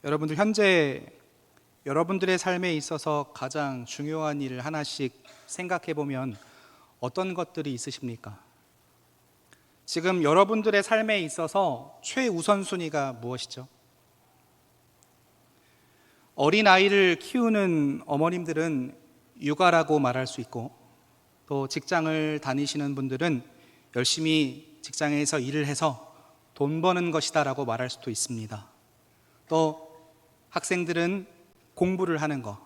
여러분들 현재 여러분들의 삶에 있어서 가장 중요한 일을 하나씩 생각해 보면 어떤 것들이 있으십니까? 지금 여러분들의 삶에 있어서 최우선순위가 무엇이죠? 어린아이를 키우는 어머님들은 육아라고 말할 수 있고, 또 직장을 다니시는 분들은 열심히 직장에서 일을 해서 돈 버는 것이다 라고 말할 수도 있습니다. 또 학생들은 공부를 하는 것,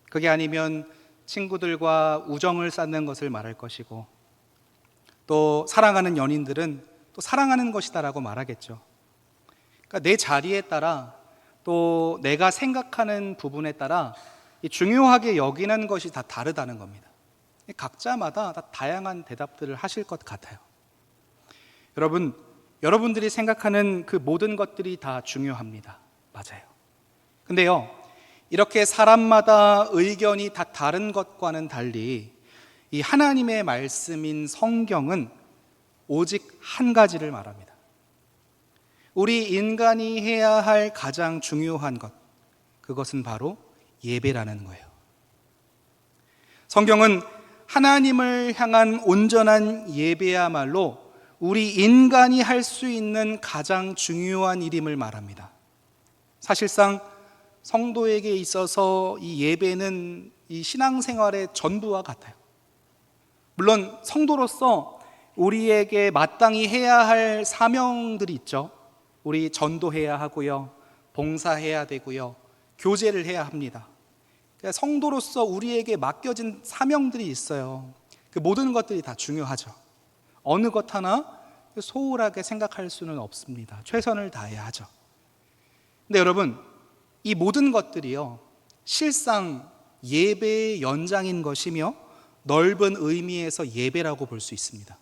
그게 아니면 친구들과 우정을 쌓는 것을 말할 것이고, 또 사랑하는 연인들은 또 사랑하는 것이다 라고 말하겠죠. 그러니까 내 자리에 따라, 또 내가 생각하는 부분에 따라 중요하게 여기는 것이 다 다르다는 겁니다. 각자마다 다 다양한 대답들을 하실 것 같아요. 여러분들이 생각하는 그 모든 것들이 다 중요합니다. 맞아요. 근데요, 이렇게 사람마다 의견이 다 다른 것과는 달리 이 하나님의 말씀인 성경은 오직 한 가지를 말합니다. 우리 인간이 해야 할 가장 중요한 것, 그것은 바로 예배라는 거예요. 성경은 하나님을 향한 온전한 예배야말로 우리 인간이 할 수 있는 가장 중요한 일임을 말합니다. 사실상 성도에게 있어서 이 예배는 이 신앙생활의 전부와 같아요. 물론 성도로서 우리에게 마땅히 해야 할 사명들이 있죠. 우리 전도해야 하고요, 봉사해야 되고요, 교제를 해야 합니다. 그러니까 성도로서 우리에게 맡겨진 사명들이 있어요. 그 모든 것들이 다 중요하죠. 어느 것 하나 소홀하게 생각할 수는 없습니다. 최선을 다해야 하죠. 근데 여러분, 이 모든 것들이요, 실상 예배의 연장인 것이며 넓은 의미에서 예배라고 볼 수 있습니다.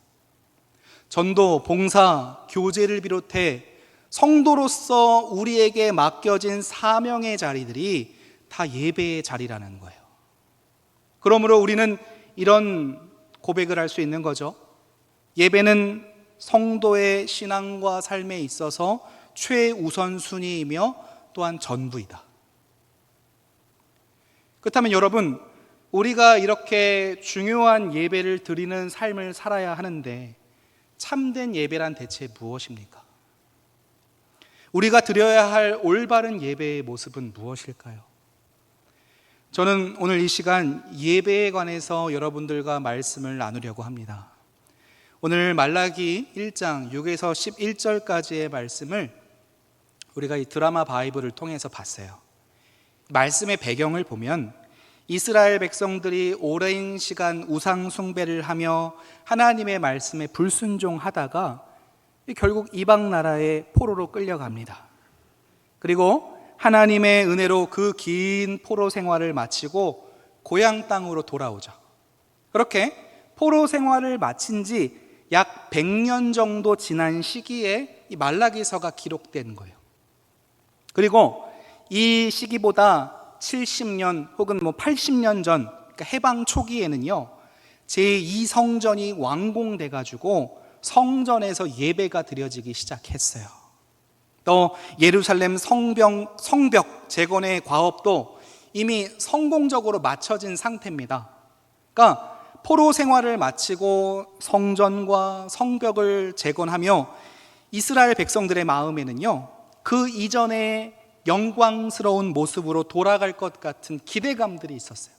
전도, 봉사, 교제를 비롯해 성도로서 우리에게 맡겨진 사명의 자리들이 다 예배의 자리라는 거예요. 그러므로 우리는 이런 고백을 할 수 있는 거죠. 예배는 성도의 신앙과 삶에 있어서 최우선순위이며 또한 전부이다. 그렇다면 여러분, 우리가 이렇게 중요한 예배를 드리는 삶을 살아야 하는데 참된 예배란 대체 무엇입니까? 우리가 드려야 할 올바른 예배의 모습은 무엇일까요? 저는 오늘 이 시간 예배에 관해서 여러분들과 말씀을 나누려고 합니다. 오늘 말라기 1장 6에서 11절까지의 말씀을 우리가 이 드라마 바이블을 통해서 봤어요. 말씀의 배경을 보면 이스라엘 백성들이 오랜 시간 우상 숭배를 하며 하나님의 말씀에 불순종하다가 결국 이방 나라의 포로로 끌려갑니다. 그리고 하나님의 은혜로 그 긴 포로 생활을 마치고 고향 땅으로 돌아오죠. 그렇게 포로 생활을 마친 지 약 100년 정도 지난 시기에 이 말라기서가 기록된 거예요. 그리고 이 시기보다 70년 혹은 80년 전, 그러니까 해방 초기에는요, 제2성전이 완공돼 가지고 성전에서 예배가 드려지기 시작했어요. 또 예루살렘 성벽 재건의 과업도 이미 성공적으로 마쳐진 상태입니다. 그러니까 포로 생활을 마치고 성전과 성벽을 재건하며 이스라엘 백성들의 마음에는요, 그 이전의 영광스러운 모습으로 돌아갈 것 같은 기대감들이 있었어요.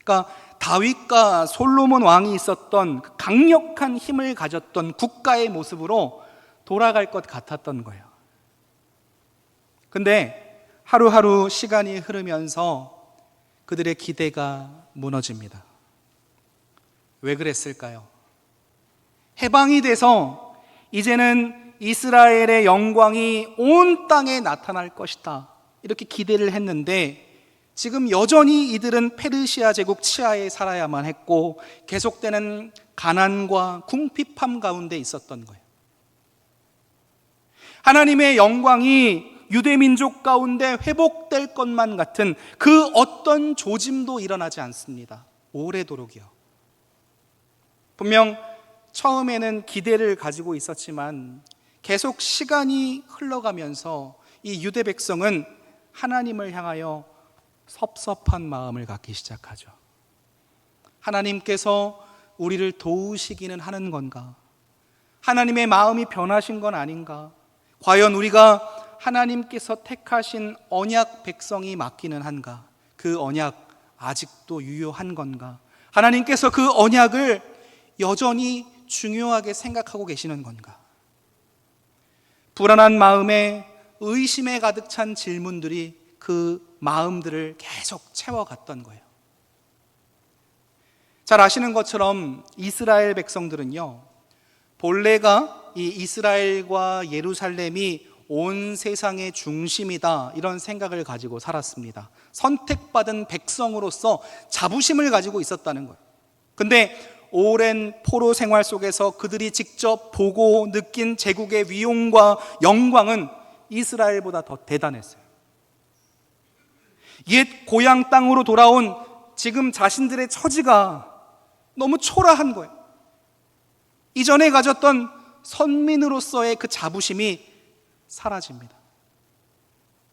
그러니까 다윗과 솔로몬 왕이 있었던 강력한 힘을 가졌던 국가의 모습으로 돌아갈 것 같았던 거예요. 근데 하루하루 시간이 흐르면서 그들의 기대가 무너집니다. 왜 그랬을까요? 해방이 돼서 이제는 이스라엘의 영광이 온 땅에 나타날 것이다, 이렇게 기대를 했는데 지금 여전히 이들은 페르시아 제국 치하에 살아야만 했고 계속되는 가난과 궁핍함 가운데 있었던 거예요. 하나님의 영광이 유대민족 가운데 회복될 것만 같은 그 어떤 조짐도 일어나지 않습니다. 오래도록이요. 분명 처음에는 기대를 가지고 있었지만 계속 시간이 흘러가면서 이 유대 백성은 하나님을 향하여 섭섭한 마음을 갖기 시작하죠. 하나님께서 우리를 도우시기는 하는 건가? 하나님의 마음이 변하신 건 아닌가? 과연 우리가 하나님께서 택하신 언약 백성이 맞기는 한가? 그 언약 아직도 유효한 건가? 하나님께서 그 언약을 여전히 중요하게 생각하고 계시는 건가? 불안한 마음에 의심에 가득 찬 질문들이 그 마음들을 계속 채워갔던 거예요. 잘 아시는 것처럼 이스라엘 백성들은요, 본래가 이 이스라엘과 예루살렘이 온 세상의 중심이다, 이런 생각을 가지고 살았습니다. 선택받은 백성으로서 자부심을 가지고 있었다는 거예요. 근데 오랜 포로 생활 속에서 그들이 직접 보고 느낀 제국의 위용과 영광은 이스라엘보다 더 대단했어요. 옛 고향 땅으로 돌아온 지금 자신들의 처지가 너무 초라한 거예요. 이전에 가졌던 선민으로서의 그 자부심이 사라집니다.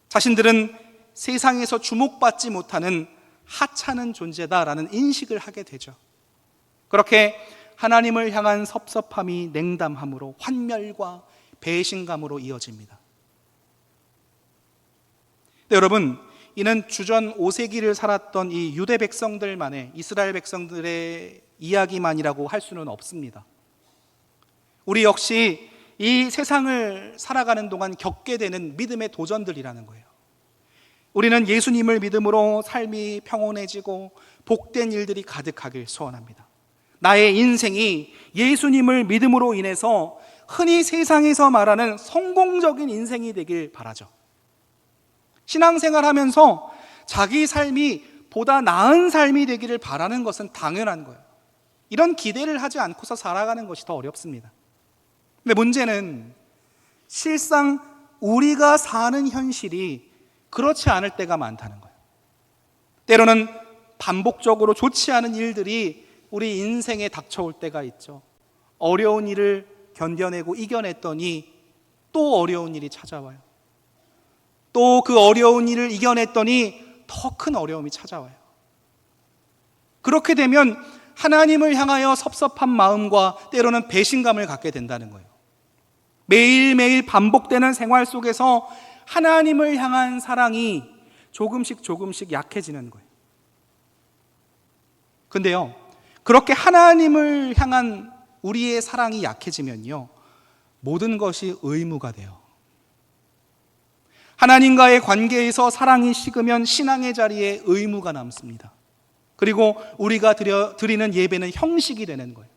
자신들은 세상에서 주목받지 못하는 하찮은 존재다라는 인식을 하게 되죠. 그렇게 하나님을 향한 섭섭함이 냉담함으로 환멸과 배신감으로 이어집니다. 네, 여러분, 이는 주전 5세기를 살았던 이 유대 백성들만의, 이스라엘 백성들의 이야기만이라고 할 수는 없습니다. 우리 역시 이 세상을 살아가는 동안 겪게 되는 믿음의 도전들이라는 거예요. 우리는 예수님을 믿음으로 삶이 평온해지고 복된 일들이 가득하길 소원합니다. 나의 인생이 예수님을 믿음으로 인해서 흔히 세상에서 말하는 성공적인 인생이 되길 바라죠. 신앙생활 하면서 자기 삶이 보다 나은 삶이 되기를 바라는 것은 당연한 거예요. 이런 기대를 하지 않고서 살아가는 것이 더 어렵습니다. 근데 문제는 실상 우리가 사는 현실이 그렇지 않을 때가 많다는 거예요. 때로는 반복적으로 좋지 않은 일들이 우리 인생에 닥쳐올 때가 있죠. 어려운 일을 견뎌내고 이겨냈더니 또 어려운 일이 찾아와요. 또 그 어려운 일을 이겨냈더니 더 큰 어려움이 찾아와요. 그렇게 되면 하나님을 향하여 섭섭한 마음과 때로는 배신감을 갖게 된다는 거예요. 매일매일 반복되는 생활 속에서 하나님을 향한 사랑이 조금씩 약해지는 거예요. 근데요, 그렇게 하나님을 향한 우리의 사랑이 약해지면요, 모든 것이 의무가 돼요. 하나님과의 관계에서 사랑이 식으면 신앙의 자리에 의무가 남습니다. 그리고 우리가 드리는 예배는 형식이 되는 거예요.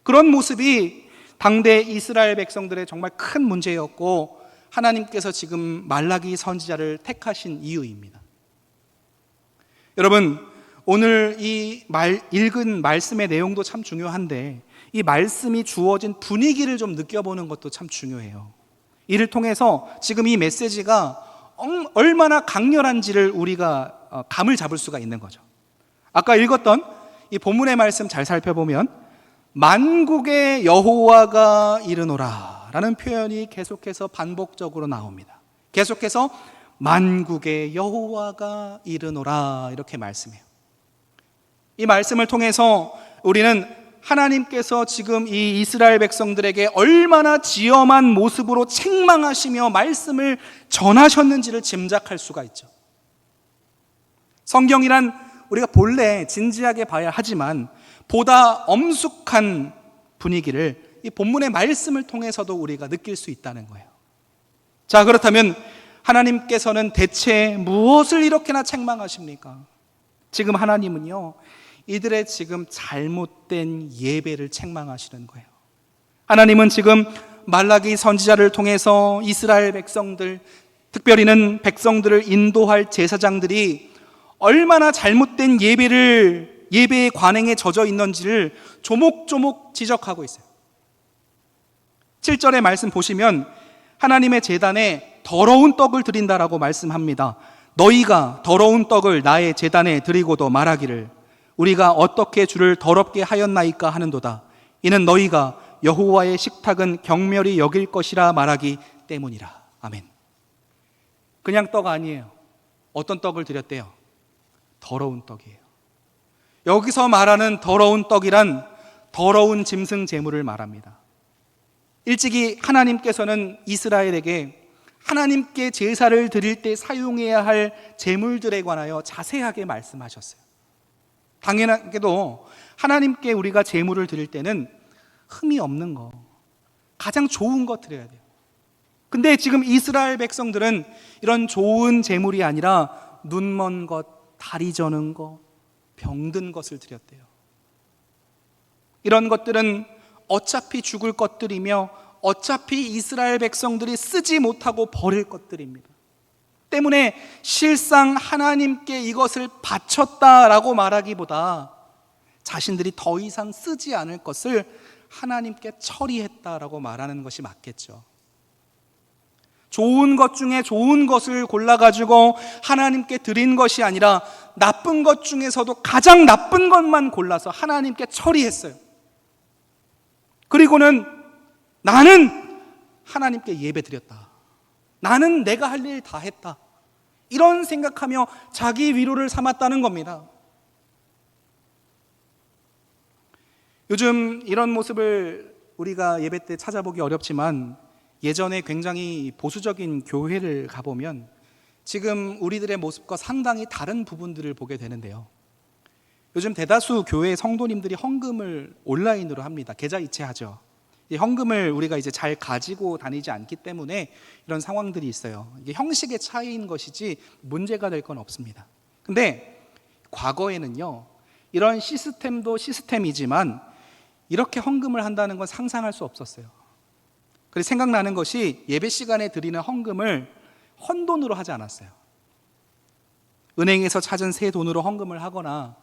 그런 모습이 당대 이스라엘 백성들의 정말 큰 문제였고, 하나님께서 지금 말라기 선지자를 택하신 이유입니다. 여러분, 오늘 읽은 말씀의 내용도 참 중요한데, 이 말씀이 주어진 분위기를 좀 느껴보는 것도 참 중요해요. 이를 통해서 지금 이 메시지가 얼마나 강렬한지를 우리가 감을 잡을 수가 있는 거죠. 아까 읽었던 이 본문의 말씀 잘 살펴보면 만국의 여호와가 이르노라 라는 표현이 계속해서 반복적으로 나옵니다. 계속해서 만국의 여호와가 이르노라 이렇게 말씀해요. 이 말씀을 통해서 우리는 하나님께서 지금 이 이스라엘 백성들에게 얼마나 지엄한 모습으로 책망하시며 말씀을 전하셨는지를 짐작할 수가 있죠. 성경이란 우리가 본래 진지하게 봐야 하지만 보다 엄숙한 분위기를 이 본문의 말씀을 통해서도 우리가 느낄 수 있다는 거예요. 자, 그렇다면 하나님께서는 대체 무엇을 이렇게나 책망하십니까? 지금 하나님은요, 이들의 지금 잘못된 예배를 책망하시는 거예요. 하나님은 지금 말라기 선지자를 통해서 이스라엘 백성들, 특별히는 백성들을 인도할 제사장들이 얼마나 잘못된 예배의 관행에 젖어 있는지를 조목조목 지적하고 있어요. 7절의 말씀 보시면 하나님의 제단에 더러운 떡을 드린다라고 말씀합니다. 너희가 더러운 떡을 나의 제단에 드리고도 말하기를 우리가 어떻게 주를 더럽게 하였나이까 하는도다. 이는 너희가 여호와의 식탁은 경멸히 여길 것이라 말하기 때문이라. 아멘. 그냥 떡 아니에요. 어떤 떡을 드렸대요? 더러운 떡이에요. 여기서 말하는 더러운 떡이란 더러운 짐승 제물을 말합니다. 일찍이 하나님께서는 이스라엘에게 하나님께 제사를 드릴 때 사용해야 할 제물들에 관하여 자세하게 말씀하셨어요. 당연하게도 하나님께 우리가 제물을 드릴 때는 흠이 없는 거, 가장 좋은 거 드려야 돼요. 근데 지금 이스라엘 백성들은 이런 좋은 제물이 아니라 눈먼 것, 다리 저는 것, 병든 것을 드렸대요. 이런 것들은 어차피 죽을 것들이며 어차피 이스라엘 백성들이 쓰지 못하고 버릴 것들입니다. 때문에 실상 하나님께 이것을 바쳤다라고 말하기보다 자신들이 더 이상 쓰지 않을 것을 하나님께 처리했다라고 말하는 것이 맞겠죠. 좋은 것 중에 좋은 것을 골라가지고 하나님께 드린 것이 아니라 나쁜 것 중에서도 가장 나쁜 것만 골라서 하나님께 처리했어요. 그리고는 나는 하나님께 예배 드렸다. 나는 내가 할 일 다 했다. 이런 생각하며 자기 위로를 삼았다는 겁니다. 요즘 이런 모습을 우리가 예배 때 찾아보기 어렵지만 예전에 굉장히 보수적인 교회를 가보면 지금 우리들의 모습과 상당히 다른 부분들을 보게 되는데요. 요즘 대다수 교회 성도님들이 헌금을 온라인으로 합니다. 계좌 이체하죠. 헌금을 우리가 이제 잘 가지고 다니지 않기 때문에 이런 상황들이 있어요. 이게 형식의 차이인 것이지 문제가 될 건 없습니다. 근데 과거에는요, 이런 시스템도 시스템이지만 이렇게 헌금을 한다는 건 상상할 수 없었어요. 그래서 생각나는 것이 예배 시간에 드리는 헌금을 헌돈으로 하지 않았어요. 은행에서 찾은 새 돈으로 헌금을 하거나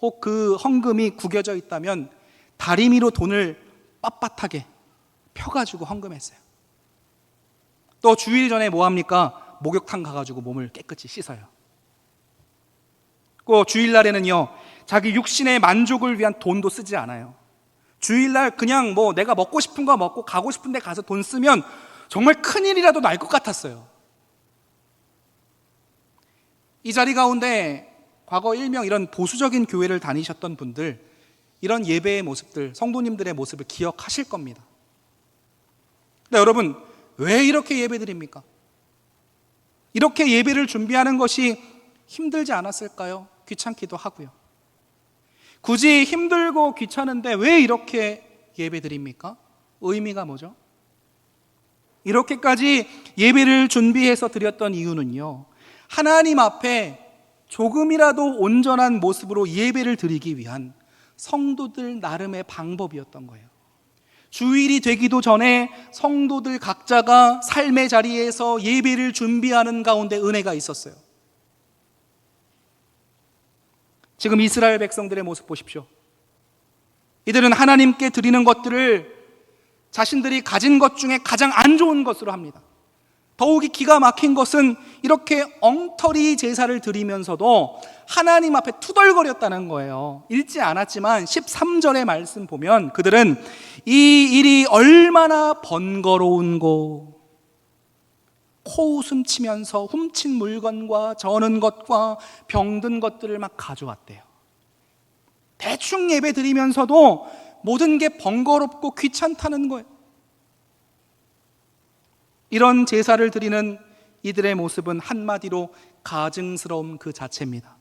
혹 그 헌금이 구겨져 있다면 다리미로 돈을 빳빳하게 펴가지고 헌금했어요. 또 주일 전에 뭐 합니까? 목욕탕 가가지고 몸을 깨끗이 씻어요. 또 주일날에는요, 자기 육신의 만족을 위한 돈도 쓰지 않아요. 주일날 그냥 뭐 내가 먹고 싶은 거 먹고 가고 싶은 데 가서 돈 쓰면 정말 큰일이라도 날 것 같았어요. 이 자리 가운데 과거 일명 이런 보수적인 교회를 다니셨던 분들, 이런 예배의 모습들, 성도님들의 모습을 기억하실 겁니다. 근데 여러분, 왜 이렇게 예배 드립니까? 이렇게 예배를 준비하는 것이 힘들지 않았을까요? 귀찮기도 하고요. 굳이 힘들고 귀찮은데 왜 이렇게 예배 드립니까? 의미가 뭐죠? 이렇게까지 예배를 준비해서 드렸던 이유는요, 하나님 앞에 조금이라도 온전한 모습으로 예배를 드리기 위한 성도들 나름의 방법이었던 거예요. 주일이 되기도 전에 성도들 각자가 삶의 자리에서 예배를 준비하는 가운데 은혜가 있었어요. 지금 이스라엘 백성들의 모습 보십시오. 이들은 하나님께 드리는 것들을 자신들이 가진 것 중에 가장 안 좋은 것으로 합니다. 더욱이 기가 막힌 것은 이렇게 엉터리 제사를 드리면서도 하나님 앞에 투덜거렸다는 거예요. 읽지 않았지만 13절의 말씀 보면 그들은 이 일이 얼마나 번거로운고, 코웃음 치면서 훔친 물건과 저는 것과 병든 것들을 막 가져왔대요. 대충 예배 드리면서도 모든 게 번거롭고 귀찮다는 거예요. 이런 제사를 드리는 이들의 모습은 한마디로 가증스러움 그 자체입니다.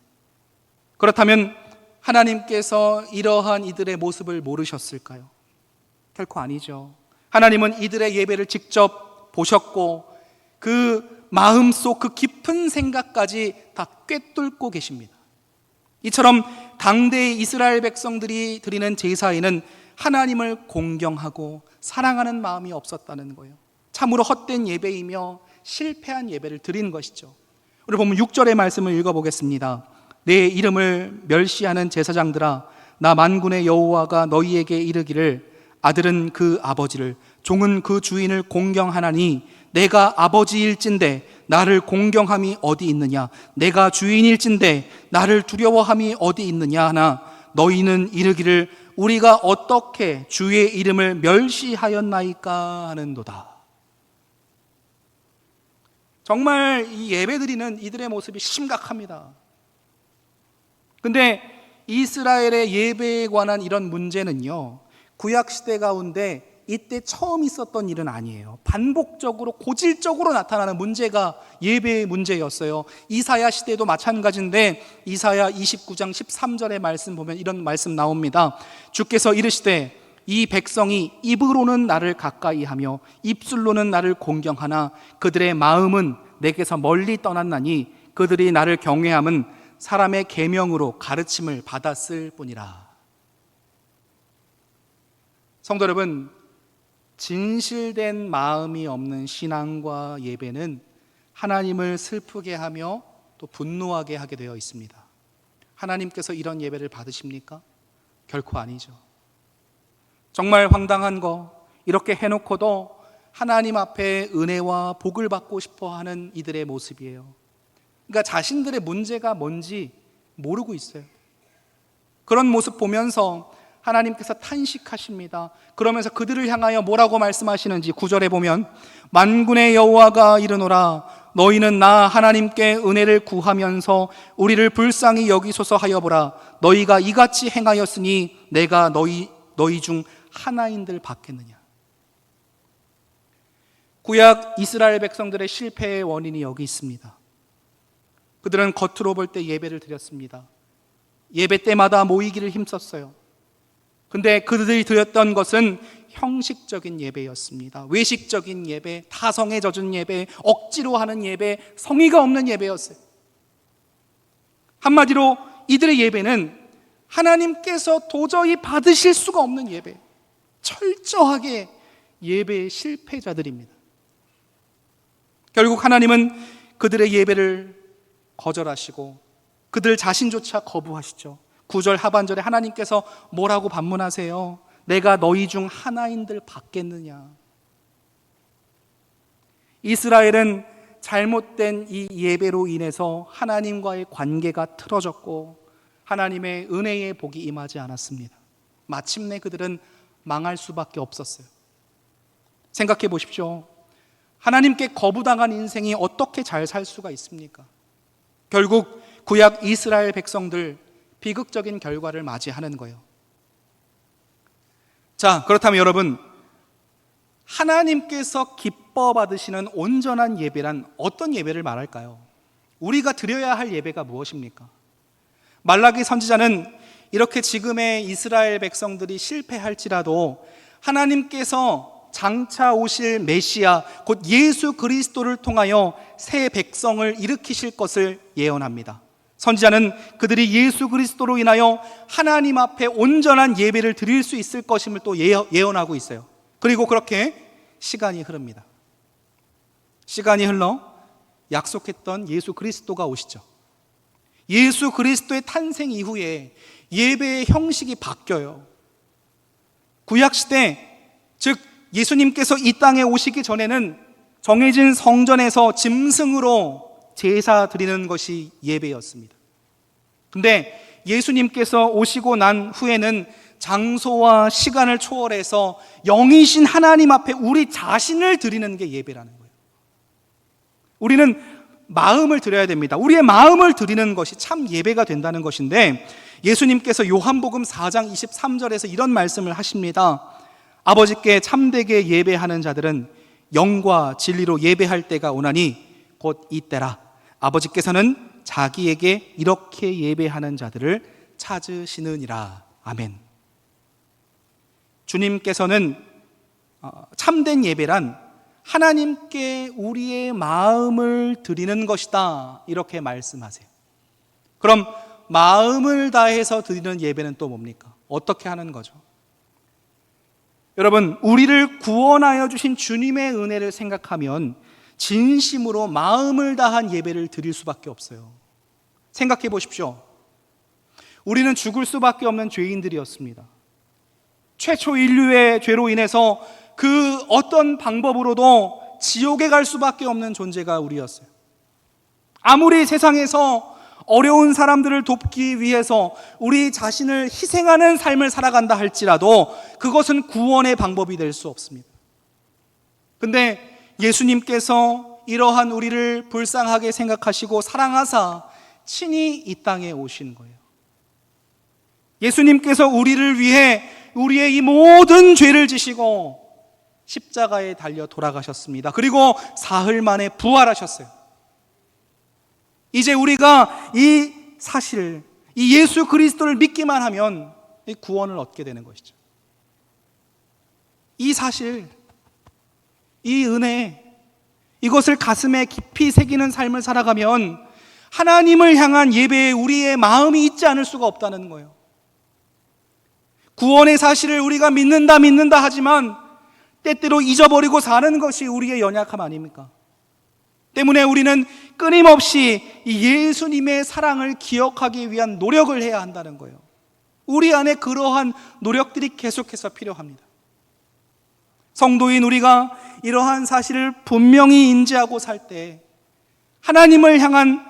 그렇다면 하나님께서 이러한 이들의 모습을 모르셨을까요? 결코 아니죠. 하나님은 이들의 예배를 직접 보셨고 그 마음속 그 깊은 생각까지 다 꿰뚫고 계십니다. 이처럼 당대의 이스라엘 백성들이 드리는 제사에는 하나님을 공경하고 사랑하는 마음이 없었다는 거예요. 참으로 헛된 예배이며 실패한 예배를 드린 것이죠. 우리 보면 6절의 말씀을 읽어보겠습니다. 내 이름을 멸시하는 제사장들아, 나 만군의 여호와가 너희에게 이르기를 아들은 그 아버지를, 종은 그 주인을 공경하나니 내가 아버지일진데 나를 공경함이 어디 있느냐? 내가 주인일진데 나를 두려워함이 어디 있느냐 하나 너희는 이르기를 우리가 어떻게 주의 이름을 멸시하였나이까 하는도다. 정말 이 예배드리는 이들의 모습이 심각합니다. 근데 이스라엘의 예배에 관한 이런 문제는요, 구약시대 가운데 이때 처음 있었던 일은 아니에요. 반복적으로 고질적으로 나타나는 문제가 예배의 문제였어요. 이사야 시대도 마찬가지인데 이사야 29장 13절의 말씀 보면 이런 말씀 나옵니다. 주께서 이르시되 이 백성이 입으로는 나를 가까이하며 입술로는 나를 공경하나 그들의 마음은 내게서 멀리 떠났나니 그들이 나를 경외함은 사람의 계명으로 가르침을 받았을 뿐이라. 성도 여러분, 진실된 마음이 없는 신앙과 예배는 하나님을 슬프게 하며 또 분노하게 하게 되어 있습니다. 하나님께서 이런 예배를 받으십니까? 결코 아니죠. 정말 황당한 거, 이렇게 해놓고도 하나님 앞에 은혜와 복을 받고 싶어 하는 이들의 모습이에요. 그러니까 자신들의 문제가 뭔지 모르고 있어요. 그런 모습 보면서 하나님께서 탄식하십니다. 그러면서 그들을 향하여 뭐라고 말씀하시는지 9절에 보면 만군의 여호와가 이르노라 너희는 나 하나님께 은혜를 구하면서 우리를 불쌍히 여기소서 하여 보라. 너희가 이같이 행하였으니 내가 너희 중 하나인들 받겠느냐. 구약 이스라엘 백성들의 실패의 원인이 여기 있습니다. 그들은 겉으로 볼 때 예배를 드렸습니다. 예배 때마다 모이기를 힘썼어요. 근데 그들이 드렸던 것은 형식적인 예배였습니다. 외식적인 예배, 타성에 젖은 예배, 억지로 하는 예배, 성의가 없는 예배였어요. 한마디로 이들의 예배는 하나님께서 도저히 받으실 수가 없는 예배, 철저하게 예배의 실패자들입니다. 결국 하나님은 그들의 예배를 거절하시고 그들 자신조차 거부하시죠. 9절 하반절에 하나님께서 뭐라고 반문하세요? 내가 너희 중 하나인들 받겠느냐. 이스라엘은 잘못된 이 예배로 인해서 하나님과의 관계가 틀어졌고 하나님의 은혜의 복이 임하지 않았습니다. 마침내 그들은 망할 수밖에 없었어요. 생각해 보십시오. 하나님께 거부당한 인생이 어떻게 잘 살 수가 있습니까? 결국 구약 이스라엘 백성들 비극적인 결과를 맞이하는 거예요. 자, 그렇다면 여러분, 하나님께서 기뻐 받으시는 온전한 예배란 어떤 예배를 말할까요? 우리가 드려야 할 예배가 무엇입니까? 말라기 선지자는 이렇게 지금의 이스라엘 백성들이 실패할지라도 하나님께서 장차 오실 메시아 곧 예수 그리스도를 통하여 새 백성을 일으키실 것을 예언합니다. 선지자는 그들이 예수 그리스도로 인하여 하나님 앞에 온전한 예배를 드릴 수 있을 것임을 또 예언하고 있어요. 그리고 그렇게 시간이 흐릅니다. 시간이 흘러 약속했던 예수 그리스도가 오시죠. 예수 그리스도의 탄생 이후에 예배의 형식이 바뀌어요. 구약시대, 즉 예수님께서 이 땅에 오시기 전에는 정해진 성전에서 짐승으로 제사 드리는 것이 예배였습니다. 근데 예수님께서 오시고 난 후에는 장소와 시간을 초월해서 영이신 하나님 앞에 우리 자신을 드리는 게 예배라는 거예요. 우리는 마음을 드려야 됩니다. 우리의 마음을 드리는 것이 참 예배가 된다는 것인데 예수님께서 요한복음 4장 23절에서 이런 말씀을 하십니다. 아버지께 참되게 예배하는 자들은 영과 진리로 예배할 때가 오나니 곧 이때라. 아버지께서는 자기에게 이렇게 예배하는 자들을 찾으시느니라. 아멘. 주님께서는 참된 예배란 하나님께 우리의 마음을 드리는 것이다, 이렇게 말씀하세요. 그럼 마음을 다해서 드리는 예배는 또 뭡니까? 어떻게 하는 거죠? 여러분, 우리를 구원하여 주신 주님의 은혜를 생각하면 진심으로 마음을 다한 예배를 드릴 수밖에 없어요. 생각해 보십시오. 우리는 죽을 수밖에 없는 죄인들이었습니다. 최초 인류의 죄로 인해서 그 어떤 방법으로도 지옥에 갈 수밖에 없는 존재가 우리였어요. 아무리 세상에서 어려운 사람들을 돕기 위해서 우리 자신을 희생하는 삶을 살아간다 할지라도 그것은 구원의 방법이 될 수 없습니다. 근데 예수님께서 이러한 우리를 불쌍하게 생각하시고 사랑하사 친히 이 땅에 오신 거예요. 예수님께서 우리를 위해 우리의 이 모든 죄를 지시고 십자가에 달려 돌아가셨습니다. 그리고 사흘 만에 부활하셨어요. 이제 우리가 이 사실, 이 예수 그리스도를 믿기만 하면 이 구원을 얻게 되는 것이죠. 이 사실, 이 은혜, 이것을 가슴에 깊이 새기는 삶을 살아가면 하나님을 향한 예배에 우리의 마음이 있지 않을 수가 없다는 거예요. 구원의 사실을 우리가 믿는다 하지만 때때로 잊어버리고 사는 것이 우리의 연약함 아닙니까? 때문에 우리는 끊임없이 이 예수님의 사랑을 기억하기 위한 노력을 해야 한다는 거예요. 우리 안에 그러한 노력들이 계속해서 필요합니다. 성도인 우리가 이러한 사실을 분명히 인지하고 살 때 하나님을 향한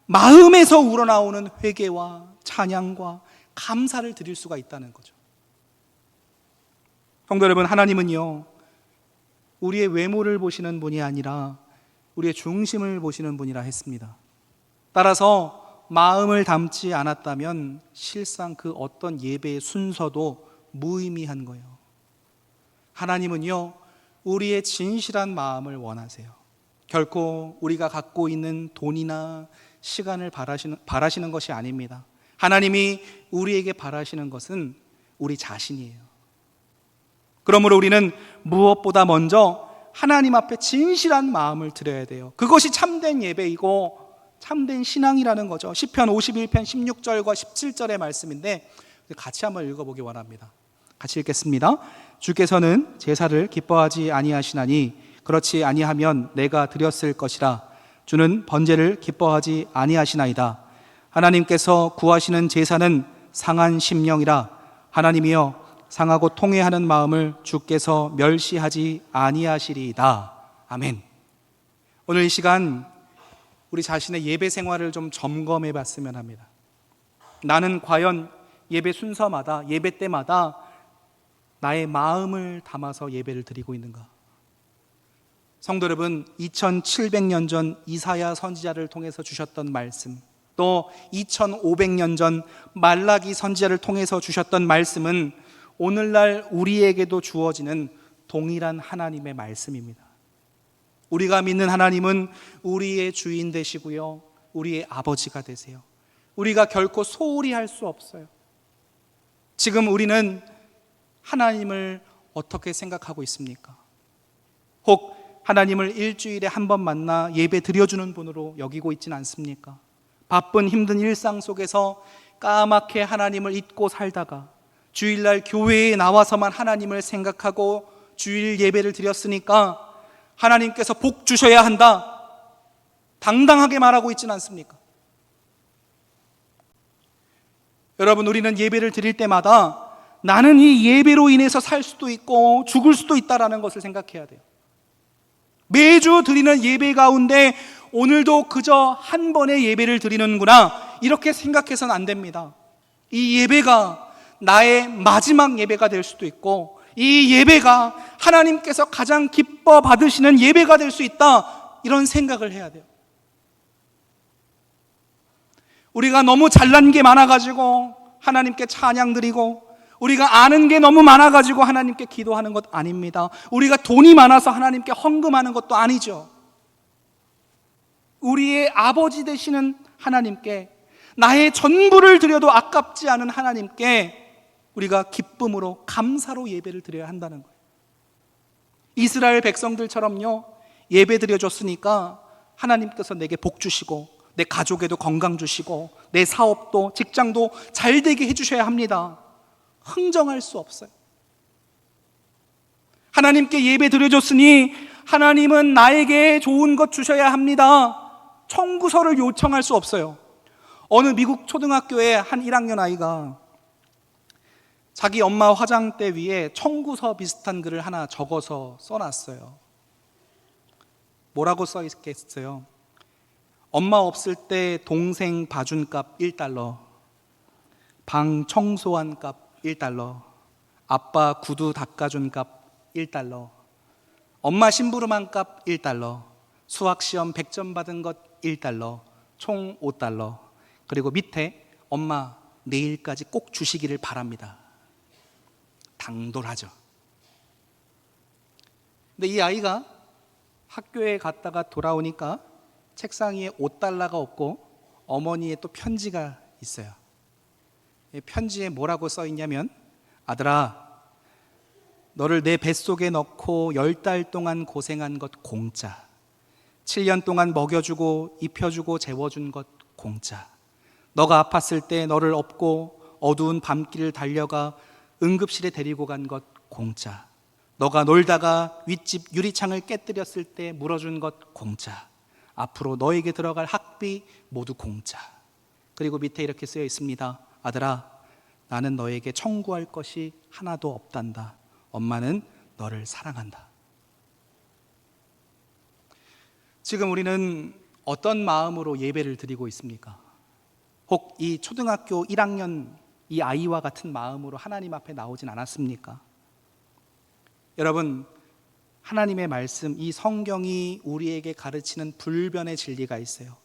마음에서 우러나오는 회개와 찬양과 감사를 드릴 수가 있다는 거죠. 성도 여러분, 하나님은요, 우리의 외모를 보시는 분이 아니라 우리의 중심을 보시는 분이라 했습니다. 따라서 마음을 담지 않았다면 실상 그 어떤 예배의 순서도 무의미한 거예요. 하나님은요, 우리의 진실한 마음을 원하세요. 결코 우리가 갖고 있는 돈이나 시간을 바라시는 것이 아닙니다. 하나님이 우리에게 바라시는 것은 우리 자신이에요. 그러므로 우리는 무엇보다 먼저 하나님 앞에 진실한 마음을 드려야 돼요. 그것이 참된 예배이고 참된 신앙이라는 거죠. 시편 51편 16절과 17절의 말씀인데 같이 한번 읽어보기 원합니다. 같이 읽겠습니다. 주께서는 제사를 기뻐하지 아니하시나니 그렇지 아니하면 내가 드렸을 것이라. 주는 번제를 기뻐하지 아니하시나이다. 하나님께서 구하시는 제사는 상한 심령이라. 하나님이여, 상하고 통회하는 마음을 주께서 멸시하지 아니하시리이다. 아멘. 오늘 이 시간 우리 자신의 예배 생활을 좀 점검해 봤으면 합니다. 나는 과연 예배 순서마다, 예배 때마다 나의 마음을 담아서 예배를 드리고 있는가? 성도 여러분, 2700년 전 이사야 선지자를 통해서 주셨던 말씀, 또 2500년 전 말라기 선지자를 통해서 주셨던 말씀은 오늘날 우리에게도 주어지는 동일한 하나님의 말씀입니다. 우리가 믿는 하나님은 우리의 주인 되시고요, 우리의 아버지가 되세요. 우리가 결코 소홀히 할 수 없어요. 지금 우리는 하나님을 어떻게 생각하고 있습니까? 혹 하나님을 일주일에 한 번 만나 예배 드려주는 분으로 여기고 있지는 않습니까? 바쁜 힘든 일상 속에서 까맣게 하나님을 잊고 살다가 주일날 교회에 나와서만 하나님을 생각하고 주일 예배를 드렸으니까 하나님께서 복 주셔야 한다, 당당하게 말하고 있지는 않습니까? 여러분, 우리는 예배를 드릴 때마다 나는 이 예배로 인해서 살 수도 있고 죽을 수도 있다라는 것을 생각해야 돼요. 매주 드리는 예배 가운데 오늘도 그저 한 번의 예배를 드리는구나, 이렇게 생각해서는 안 됩니다. 이 예배가 나의 마지막 예배가 될 수도 있고, 이 예배가 하나님께서 가장 기뻐 받으시는 예배가 될 수 있다, 이런 생각을 해야 돼요. 우리가 너무 잘난 게 많아가지고 하나님께 찬양 드리고, 우리가 아는 게 너무 많아가지고 하나님께 기도하는 것 아닙니다. 우리가 돈이 많아서 하나님께 헌금하는 것도 아니죠. 우리의 아버지 되시는 하나님께, 나의 전부를 드려도 아깝지 않은 하나님께 우리가 기쁨으로, 감사로 예배를 드려야 한다는 거예요. 이스라엘 백성들처럼요, 예배 드려줬으니까 하나님께서 내게 복 주시고 내 가족에도 건강 주시고 내 사업도 직장도 잘 되게 해주셔야 합니다. 흥정할 수 없어요. 하나님께 예배 드려줬으니 하나님은 나에게 좋은 것 주셔야 합니다. 청구서를 요청할 수 없어요. 어느 미국 초등학교의 한 1학년 아이가 자기 엄마 화장대 위에 청구서 비슷한 글을 하나 적어서 써놨어요. 뭐라고 써있겠어요? 엄마 없을 때 동생 봐준 값 $1, 방 청소한 값 $1, 아빠 구두 닦아준 값 $1, 엄마 심부름한 값 $1, 수학시험 100점 받은 것 1달러, 총 5달러. 그리고 밑에 엄마 내일까지 꼭 주시기를 바랍니다. 당돌하죠. 근데 이 아이가 학교에 갔다가 돌아오니까 책상 위에 5달러가 없고 어머니의 또 편지가 있어요. 이 편지에 뭐라고 써 있냐면, 아들아, 너를 내 뱃속에 넣고 10달 동안 고생한 것 공짜, 7년 동안 먹여주고 입혀주고 재워준 것 공짜, 너가 아팠을 때 너를 업고 어두운 밤길을 달려가 응급실에 데리고 간 것 공짜, 너가 놀다가 윗집 유리창을 깨뜨렸을 때 물어준 것 공짜, 앞으로 너에게 들어갈 학비 모두 공짜. 그리고 밑에 이렇게 쓰여 있습니다. 아들아, 나는 너에게 청구할 것이 하나도 없단다. 엄마는 너를 사랑한다. 지금 우리는 어떤 마음으로 예배를 드리고 있습니까? 혹 이 초등학교 1학년 이 아이와 같은 마음으로 하나님 앞에 나오진 않았습니까? 여러분, 하나님의 말씀, 이 성경이 우리에게 가르치는 불변의 진리가 있어요.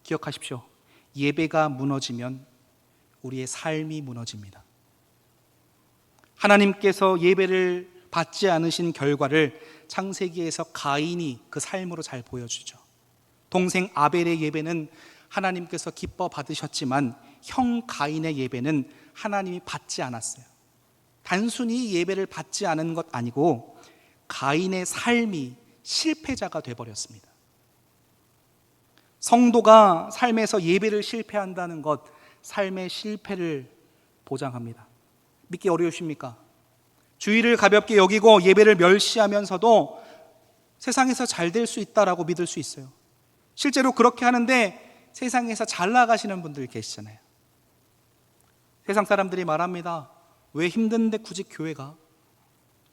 기억하십시오. 예배가 무너지면 우리의 삶이 무너집니다. 하나님께서 예배를 받지 않으신 결과를 창세기에서 가인이 그 삶으로 잘 보여주죠. 동생 아벨의 예배는 하나님께서 기뻐 받으셨지만 형 가인의 예배는 하나님이 받지 않았어요. 단순히 예배를 받지 않은 것 아니고 가인의 삶이 실패자가 되어버렸습니다. 성도가 삶에서 예배를 실패한다는 것, 삶의 실패를 보장합니다. 믿기 어려우십니까? 주의를 가볍게 여기고 예배를 멸시하면서도 세상에서 잘 될 수 있다라고 믿을 수 있어요. 실제로 그렇게 하는데 세상에서 잘 나가시는 분들 계시잖아요. 세상 사람들이 말합니다. 왜 힘든데 굳이 교회 가?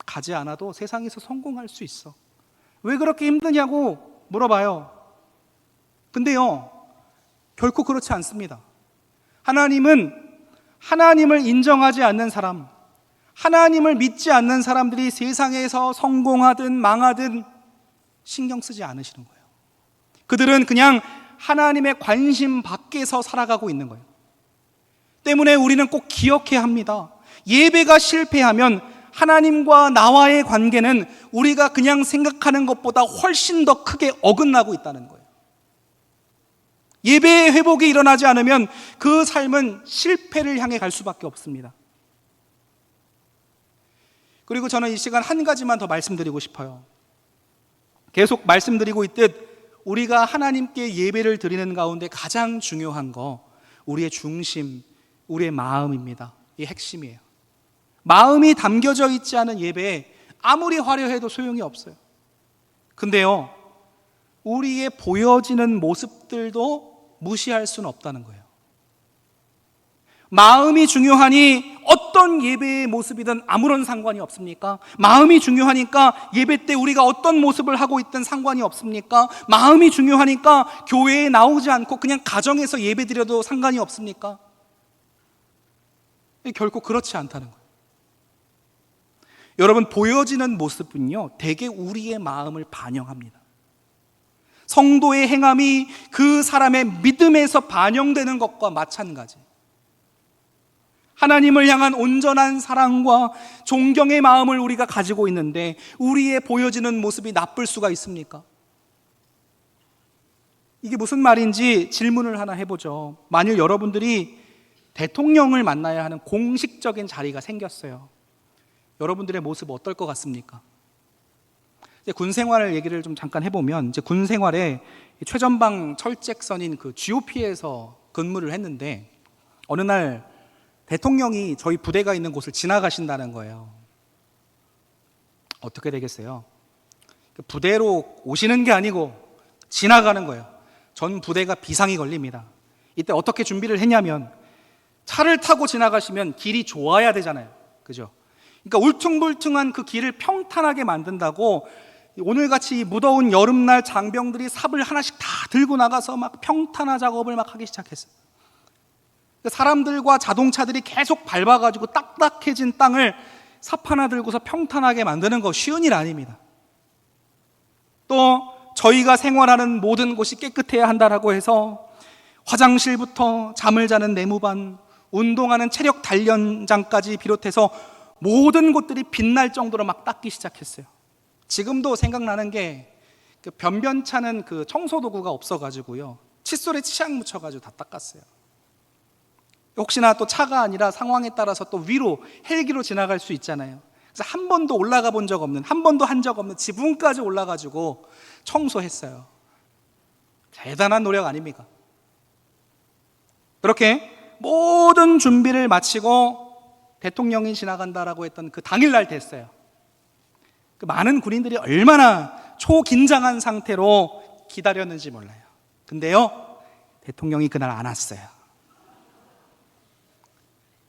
가지 않아도 세상에서 성공할 수 있어. 왜 그렇게 힘드냐고 물어봐요. 근데요, 결코 그렇지 않습니다. 하나님은 하나님을 인정하지 않는 사람, 하나님을 믿지 않는 사람들이 세상에서 성공하든 망하든 신경 쓰지 않으시는 거예요. 그들은 그냥 하나님의 관심 밖에서 살아가고 있는 거예요. 때문에 우리는 꼭 기억해야 합니다. 예배가 실패하면 하나님과 나와의 관계는 우리가 그냥 생각하는 것보다 훨씬 더 크게 어긋나고 있다는 거예요. 예배의 회복이 일어나지 않으면 그 삶은 실패를 향해 갈 수밖에 없습니다. 그리고 저는 이 시간 한 가지만 더 말씀드리고 싶어요. 계속 말씀드리고 있듯 우리가 하나님께 예배를 드리는 가운데 가장 중요한 거, 우리의 중심, 우리의 마음입니다. 이 핵심이에요. 마음이 담겨져 있지 않은 예배에 아무리 화려해도 소용이 없어요. 근데요, 우리의 보여지는 모습들도 무시할 수는 없다는 거예요. 마음이 중요하니 어떤 예배의 모습이든 아무런 상관이 없습니까? 마음이 중요하니까 예배 때 우리가 어떤 모습을 하고 있든 상관이 없습니까? 마음이 중요하니까 교회에 나오지 않고 그냥 가정에서 예배 드려도 상관이 없습니까? 결코 그렇지 않다는 거예요. 여러분, 보여지는 모습은요, 대개 우리의 마음을 반영합니다. 성도의 행함이 그 사람의 믿음에서 반영되는 것과 마찬가지. 하나님을 향한 온전한 사랑과 존경의 마음을 우리가 가지고 있는데 우리의 보여지는 모습이 나쁠 수가 있습니까? 이게 무슨 말인지 질문을 하나 해보죠. 만일 여러분들이 대통령을 만나야 하는 공식적인 자리가 생겼어요. 여러분들의 모습 어떨 것 같습니까? 이제 군 생활을 얘기를 좀 잠깐 해보면, 이제 군 생활에 최전방 철책선인 그 GOP에서 근무를 했는데 어느 날 대통령이 저희 부대가 있는 곳을 지나가신다는 거예요. 어떻게 되겠어요? 부대로 오시는 게 아니고 지나가는 거예요. 전 부대가 비상이 걸립니다. 이때 어떻게 준비를 했냐면, 차를 타고 지나가시면 길이 좋아야 되잖아요. 그죠? 그러니까 울퉁불퉁한 그 길을 평탄하게 만든다고 오늘같이 무더운 여름날 장병들이 삽을 하나씩 다 들고 나가서 막 평탄화 작업을 막 하기 시작했어요. 사람들과 자동차들이 계속 밟아가지고 딱딱해진 땅을 삽 하나 들고서 평탄하게 만드는 거 쉬운 일 아닙니다. 또 저희가 생활하는 모든 곳이 깨끗해야 한다라고 해서 화장실부터 잠을 자는 내무반, 운동하는 체력 단련장까지 비롯해서 모든 곳들이 빛날 정도로 막 닦기 시작했어요. 지금도 생각나는 게 그 변변차는 그 청소 도구가 없어가지고요, 칫솔에 치약 묻혀가지고 다 닦았어요. 혹시나 또 차가 아니라 상황에 따라서 또 위로 헬기로 지나갈 수 있잖아요. 그래서 한 번도 올라가 본 적 없는, 한 번도 한 적 없는 지붕까지 올라가지고 청소했어요. 대단한 노력 아닙니까? 그렇게 모든 준비를 마치고 대통령이 지나간다라고 했던 그 당일날 됐어요. 그 많은 군인들이 얼마나 초긴장한 상태로 기다렸는지 몰라요. 근데요, 대통령이 그날 안 왔어요.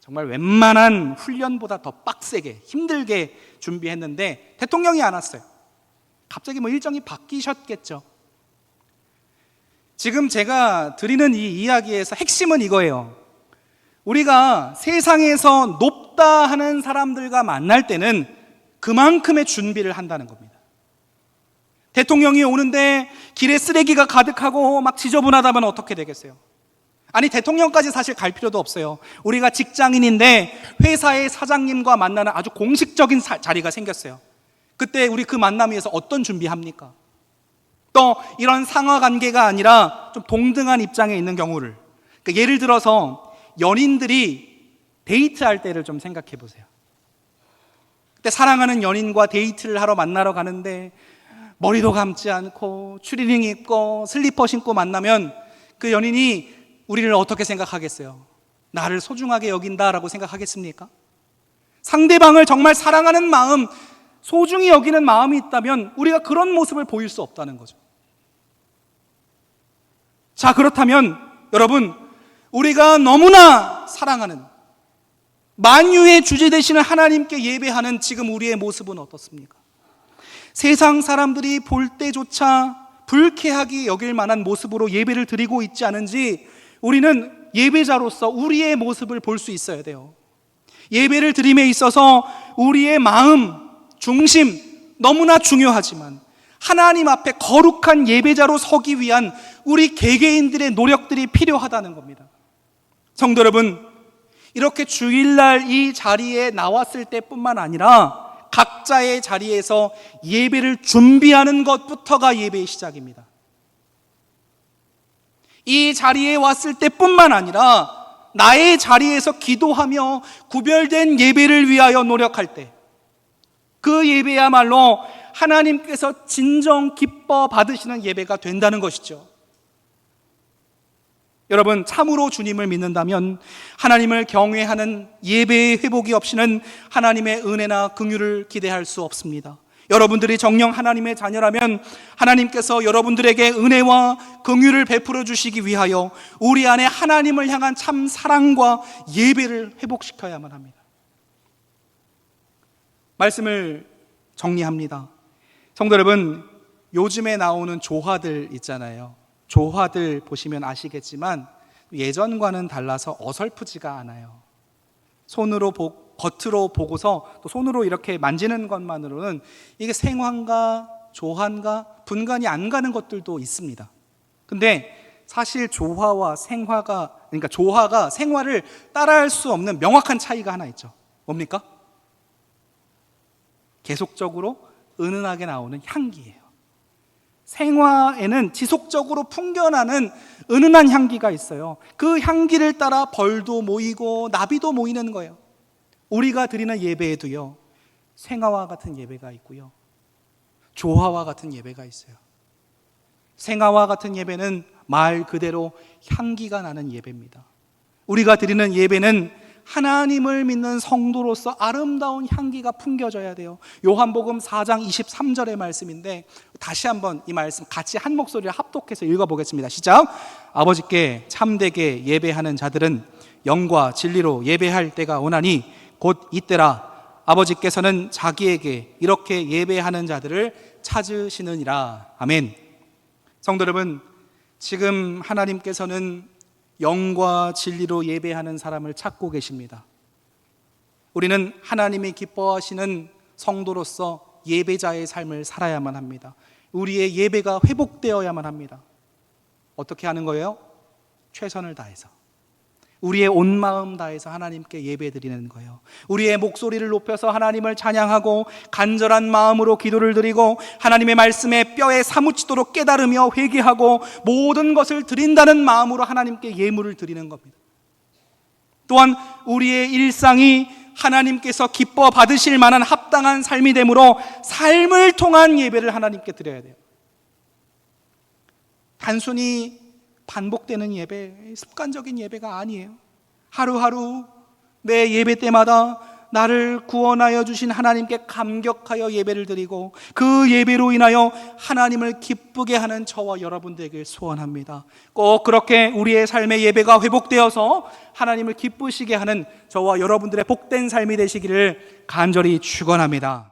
정말 웬만한 훈련보다 더 빡세게 힘들게 준비했는데 대통령이 안 왔어요. 갑자기 뭐 일정이 바뀌셨겠죠. 지금 제가 드리는 이 이야기에서 핵심은 이거예요. 우리가 세상에서 높다 하는 사람들과 만날 때는 그만큼의 준비를 한다는 겁니다. 대통령이 오는데 길에 쓰레기가 가득하고 막 지저분하다면 어떻게 되겠어요? 아니, 대통령까지 사실 갈 필요도 없어요. 우리가 직장인인데 회사의 사장님과 만나는 아주 공식적인 자리가 생겼어요. 그때 우리 그 만남 위해서 어떤 준비합니까? 또 이런 상하 관계가 아니라 좀 동등한 입장에 있는 경우를, 그러니까 예를 들어서 연인들이 데이트할 때를 좀 생각해 보세요. 그때 사랑하는 연인과 데이트를 하러 만나러 가는데 머리도 감지 않고 추리닝 입고 슬리퍼 신고 만나면 그 연인이 우리를 어떻게 생각하겠어요? 나를 소중하게 여긴다라고 생각하겠습니까? 상대방을 정말 사랑하는 마음, 소중히 여기는 마음이 있다면 우리가 그런 모습을 보일 수 없다는 거죠. 자, 그렇다면 여러분, 우리가 너무나 사랑하는 만유의 주제 되시는 하나님께 예배하는 지금 우리의 모습은 어떻습니까? 세상 사람들이 볼 때조차 불쾌하게 여길 만한 모습으로 예배를 드리고 있지 않은지 우리는 예배자로서 우리의 모습을 볼 수 있어야 돼요. 예배를 드림에 있어서 우리의 마음, 중심 너무나 중요하지만 하나님 앞에 거룩한 예배자로 서기 위한 우리 개개인들의 노력들이 필요하다는 겁니다. 성도 여러분, 이렇게 주일날 이 자리에 나왔을 때뿐만 아니라 각자의 자리에서 예배를 준비하는 것부터가 예배의 시작입니다. 이 자리에 왔을 때뿐만 아니라 나의 자리에서 기도하며 구별된 예배를 위하여 노력할 때, 그 예배야말로 하나님께서 진정 기뻐 받으시는 예배가 된다는 것이죠. 여러분, 참으로 주님을 믿는다면 하나님을 경외하는 예배의 회복이 없이는 하나님의 은혜나 긍휼을 기대할 수 없습니다. 여러분들이 정녕 하나님의 자녀라면 하나님께서 여러분들에게 은혜와 긍휼을 베풀어 주시기 위하여 우리 안에 하나님을 향한 참 사랑과 예배를 회복시켜야만 합니다. 말씀을 정리합니다. 성도 여러분, 요즘에 나오는 조화들 있잖아요. 조화들 보시면 아시겠지만 예전과는 달라서 어설프지가 않아요. 겉으로 보고서 또 손으로 이렇게 만지는 것만으로는 이게 생화인가 조화인가 분간이 안 가는 것들도 있습니다. 근데 사실 조화가 생화를 따라할 수 없는 명확한 차이가 하나 있죠. 뭡니까? 계속적으로 은은하게 나오는 향기예요. 생화에는 지속적으로 풍겨나는 은은한 향기가 있어요. 그 향기를 따라 벌도 모이고 나비도 모이는 거예요. 우리가 드리는 예배에도요, 생화와 같은 예배가 있고요, 조화와 같은 예배가 있어요. 생화와 같은 예배는 말 그대로 향기가 나는 예배입니다. 우리가 드리는 예배는 하나님을 믿는 성도로서 아름다운 향기가 풍겨져야 돼요. 요한복음 4장 23절의 말씀인데 다시 한번 이 말씀 같이 한 목소리를 합독해서 읽어보겠습니다. 시작. 아버지께 참되게 예배하는 자들은 영과 진리로 예배할 때가 오나니 곧 이때라. 아버지께서는 자기에게 이렇게 예배하는 자들을 찾으시느니라. 아멘. 성도 여러분, 지금 하나님께서는 영과 진리로 예배하는 사람을 찾고 계십니다. 우리는 하나님이 기뻐하시는 성도로서 예배자의 삶을 살아야만 합니다. 우리의 예배가 회복되어야만 합니다. 어떻게 하는 거예요? 최선을 다해서, 우리의 온 마음 다해서 하나님께 예배드리는 거예요. 우리의 목소리를 높여서 하나님을 찬양하고 간절한 마음으로 기도를 드리고 하나님의 말씀에 뼈에 사무치도록 깨달으며 회개하고 모든 것을 드린다는 마음으로 하나님께 예물을 드리는 겁니다. 또한 우리의 일상이 하나님께서 기뻐 받으실 만한 합당한 삶이 되므로 삶을 통한 예배를 하나님께 드려야 돼요. 단순히 반복되는 예배, 습관적인 예배가 아니에요. 하루하루 내 예배 때마다 나를 구원하여 주신 하나님께 감격하여 예배를 드리고 그 예배로 인하여 하나님을 기쁘게 하는 저와 여러분 되길 소원합니다. 꼭 그렇게 우리의 삶의 예배가 회복되어서 하나님을 기쁘시게 하는 저와 여러분들의 복된 삶이 되시기를 간절히 축원합니다.